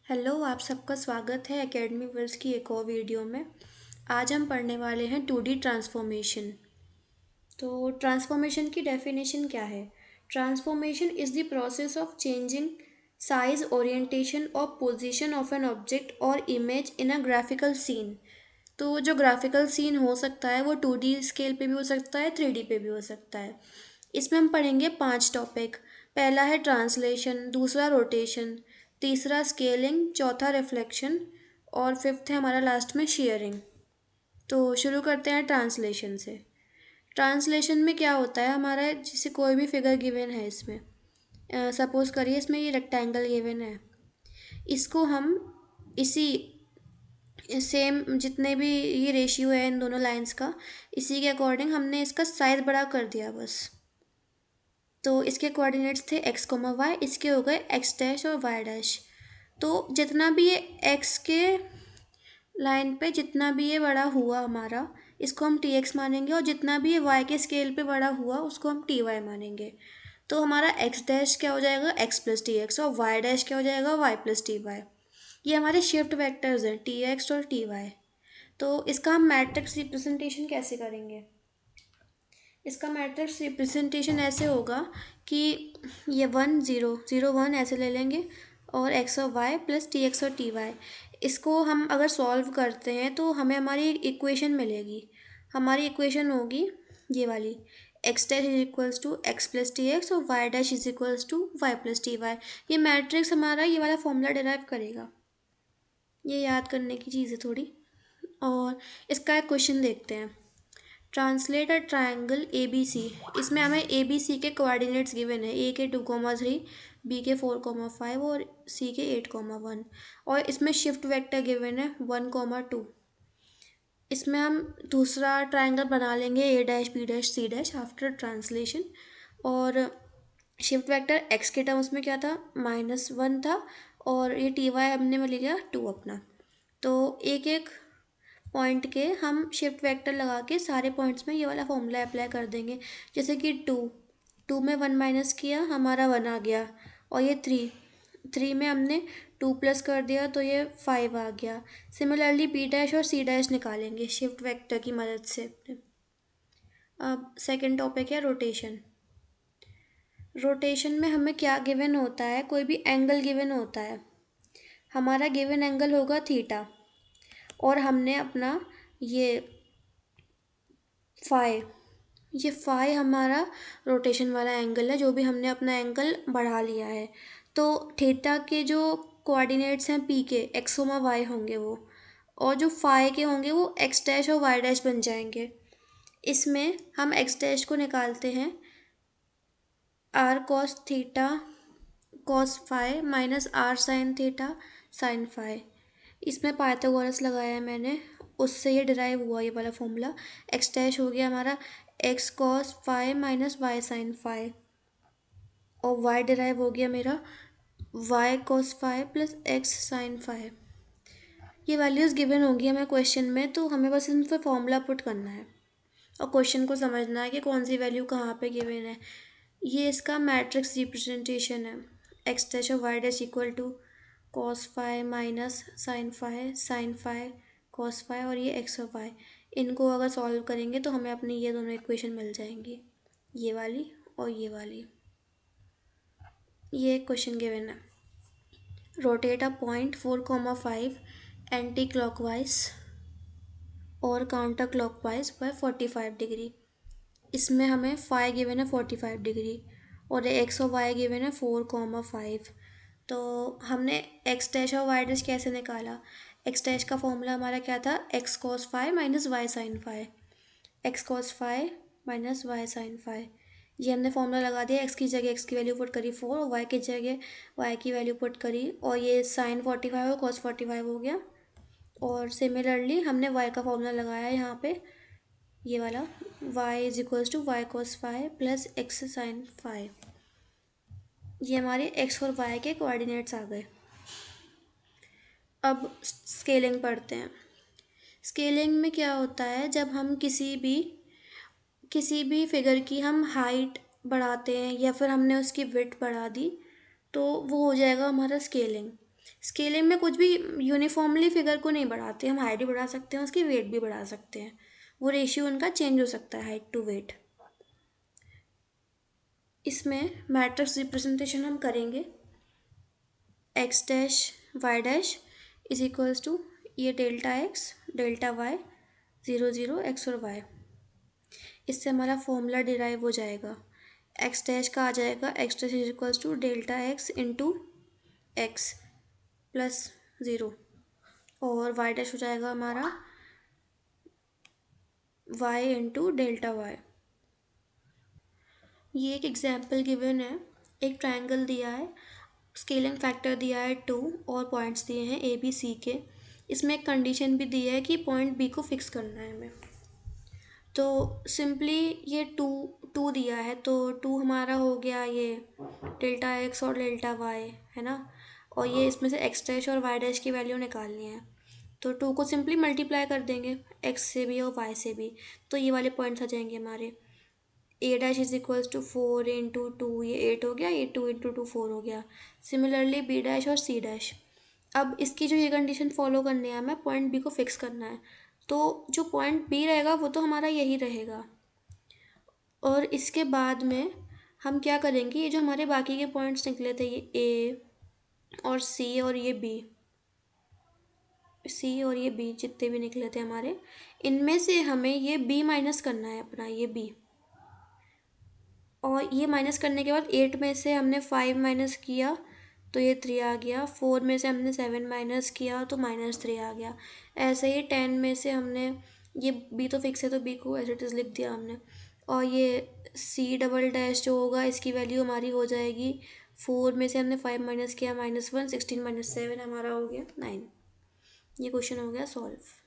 Hello, आप सबका स्वागत है एकेडमी वर्ल्ड की एक और वीडियो में। आज हम पढ़ने वाले हैं 2D ट्रांसफॉर्मेशन। तो ट्रांसफॉर्मेशन की डेफिनेशन क्या है? Transformation is the process of changing size, orientation और पोजीशन ऑफ एन ऑब्जेक्ट और image in a graphical scene. तो जो ग्राफिकल सीन हो सकता है वो 2D स्केल पे भी हो सकता है, 3D पे भी हो सकता है। इसमें हम पढ़ेंगे 5 टॉपिक। पहला है ट्रांसलेशन, दूसरा रोटेशन, तीसरा स्केलिंग, चौथा रिफ्लेक्शन और फिफ्थ है हमारा लास्ट में शेयरिंग। तो शुरू करते हैं ट्रांसलेशन से। ट्रांसलेशन में क्या होता है, हमारा जैसे कोई भी फिगर गिवन है इसमें, सपोज़ करिए इसमें ये रेक्टेंगल गिवन है, इसको हम इसी सेम जितने भी ये रेशियो है इन दोनों लाइंस का, इसी के अकॉर्डिंग हमने इसका साइज़ बड़ा कर दिया बस। तो इसके कोऑर्डिनेट्स थे एक्स कोमा वाई, इसके हो गए एक्स डैश और वाई डैश। तो जितना भी ये एक्स के लाइन पे जितना भी ये बड़ा हुआ हमारा, इसको हम टी एक्स मानेंगे, और जितना भी ये वाई के स्केल पे बड़ा हुआ उसको हम टी वाई मानेंगे। तो हमारा एक्स डैश क्या हो जाएगा, एक्स प्लस टी एक्स, और वाई डैश क्या हो जाएगा, वाई प्लस टी वाई। ये हमारे शिफ्ट वेक्टर्स हैं, टी एक्स और टी वाई। तो इसका हम मैट्रिक्स रिप्रेजेंटेशन कैसे करेंगे? इसका मैट्रिक्स रिप्रेजेंटेशन ऐसे होगा कि ये 1 0 0 1 ऐसे ले लेंगे, और एक्स और वाई प्लस टी एक्स और टी वाई। इसको हम अगर सॉल्व करते हैं तो हमें हमारी इक्वेशन मिलेगी। हमारी इक्वेशन होगी ये वाली, x dash is equals to x plus t x और y dash is equals to y plus t y. ये मैट्रिक्स हमारा ये वाला फॉर्मूला डिराइव करेगा। ये याद करने की चीज़ है थोड़ी। और इसका एक क्वेश्चन देखते हैं। Translate a triangle A B C. इसमें हमें ए बी सी के कोऑर्डिनेट्स गिवन है, ए के 2,3, बी के 4,5 और सी के 8,1। और इसमें शिफ्ट वेक्टर गिवन है 1,2। इसमें हम दूसरा ट्रायंगल बना लेंगे A dash B dash C dash after translation. और शिफ्ट वेक्टर एक्स के टर्म्स में क्या था, -1 था, और ये टी वाई हमने में ले लिया 2 अपना। तो एक एक पॉइंट के हम शिफ्ट वेक्टर लगा के सारे पॉइंट्स में ये वाला फॉर्मूला अप्लाई कर देंगे। जैसे कि 2 में 1 माइनस किया, हमारा 1 आ गया। और ये 3 में हमने 2 प्लस कर दिया तो ये 5 आ गया। सिमिलरली बी डैश और सी डैश निकालेंगे शिफ्ट वेक्टर की मदद से। अब सेकेंड टॉपिक है रोटेशन। रोटेशन में हमें क्या गिवन होता है, कोई भी एंगल गिवन होता है। हमारा गिवन एंगल होगा थीटा, और हमने अपना ये फाई, ये फाई हमारा रोटेशन वाला एंगल है, जो भी हमने अपना एंगल बढ़ा लिया है। तो थीटा के जो कोऑर्डिनेट्स हैं पी के, एक्स कोमा वाई होंगे वो, और जो फाई के होंगे वो एक्स डैश और वाई डैश बन जाएंगे। इसमें हम एक्स डैश को निकालते हैं r cos theta cos phi minus r sine theta sine phi. इसमें पाइथागोरस लगाया है मैंने, उससे ये डिराइव हुआ ये वाला फॉर्मूला। एक्स डैश हो गया हमारा x cos phi minus y sine phi, और वाई डिराइव हो गया मेरा y cos phi plus x sine phi. ये वैल्यूज़ गिवन होंगी हमें क्वेश्चन में, तो हमें बस इन पर फॉर्मूला पुट करना है और क्वेश्चन को समझना है कि कौन सी वैल्यू कहाँ पे गिवन है। ये इसका मैट्रिक्स रिप्रेजेंटेशन है। एक्स डैश और y dash equal to cos phi minus sine phi cos phi, और ये एक्स और वाई। इनको अगर सॉल्व करेंगे तो हमें अपनी ये दोनों इक्वेशन मिल जाएंगी, ये वाली और ये वाली। ये क्वेश्चन गिवन है, rotate a point 4,5 anti clockwise और काउंटर क्लॉकवाइज बाय 45 डिग्री। इसमें हमें फाई गिवन है 45 डिग्री, और एक्स और वाई गिवन है 4,5। तो हमने एक्स डैश और वाई डैश कैसे निकाला? एक्स डैश का फॉर्मूला हमारा क्या था, x cos phi minus y sine phi, x cos phi minus y sine phi. ये हमने फॉर्मूला लगा दिया, एक्स की जगह एक्स की वैल्यू पुट करी 4, और वाई की जगह वाई की वैल्यू पुट करी, और ये साइन 45 और कॉस 45 हो गया। और सिमिलरली हमने वाई का फॉर्मूला लगाया यहाँ पे, ये वाला y is equals to y cos phi plus x sine phi. ये हमारे x और y के कोऑर्डिनेट्स आ गए। अब स्केलिंग पढ़ते हैं। स्केलिंग में क्या होता है, जब हम किसी भी फिगर की हम हाइट बढ़ाते हैं या फिर हमने उसकी विड्थ बढ़ा दी, तो वो हो जाएगा हमारा स्केलिंग। स्केलिंग में कुछ भी यूनिफॉर्मली फिगर को नहीं बढ़ाते, हम हाइट भी बढ़ा सकते हैं, उसकी वेट भी बढ़ा सकते हैं, वो रेशियो उनका चेंज हो सकता है हाइट टू वेट। इसमें मैट्रिक्स रिप्रेजेंटेशन हम करेंगे x dash y dash is equals to ये delta x delta y 0 0 x और वाई। इससे हमारा फॉर्मूला डिराइव हो जाएगा, एक्स डैश का आ जाएगा x dash is equals to delta x into x plus 0, और वाई डैश हो जाएगा हमारा वाई इंटू डेल्टा वाई। ये एक एग्जाम्पल गिवन है, एक ट्रायंगल दिया है, स्केलिंग फैक्टर दिया है 2 और पॉइंट्स दिए हैं ए बी सी के। इसमें एक कंडीशन भी दी है कि पॉइंट बी को फिक्स करना है हमें। तो सिंपली ये टू टू दिया है, तो टू हमारा हो गया ये डेल्टा एक्स और डेल्टा वाई है ना, और ये इसमें से एक्स डैश और वाई डैश की वैल्यू निकालनी है। तो टू को सिंपली मल्टीप्लाई कर देंगे एक्स से भी और वाई से भी, तो ये वाले पॉइंट्स आ जाएंगे हमारे। ए डैश इज इक्वल्स टू 4 × 2, ये 8 हो गया, ये 2 × 2 4 हो गया। सिमिलरली बी डैश और सी डैश। अब इसकी जो ये कंडीशन फॉलो करनी है, हमें पॉइंट बी को फिक्स करना है, तो जो पॉइंट बी रहेगा वो तो हमारा यही रहेगा। और इसके बाद में हम क्या करेंगे, ये जो हमारे बाकी के पॉइंट्स निकले थे, ये ए और सी और ये बी, सी और ये बी जितने भी निकले थे हमारे, इनमें से हमें ये बी माइनस करना है अपना, ये बी। और ये माइनस करने के बाद 8 में से हमने 5 माइनस किया तो ये 3 आ गया, 4 में से हमने 7 माइनस किया तो -3 आ गया। ऐसे ही 10 में से हमने, ये बी तो फिक्स है तो बी को एज इट इज़ लिख दिया हमने। और ये सी डबल डैश जो होगा इसकी वैल्यू हमारी हो जाएगी, 4 में से हमने 5 माइनस किया -1, 16 - 7 हमारा हो गया 9। ये क्वेश्चन हो गया सॉल्व।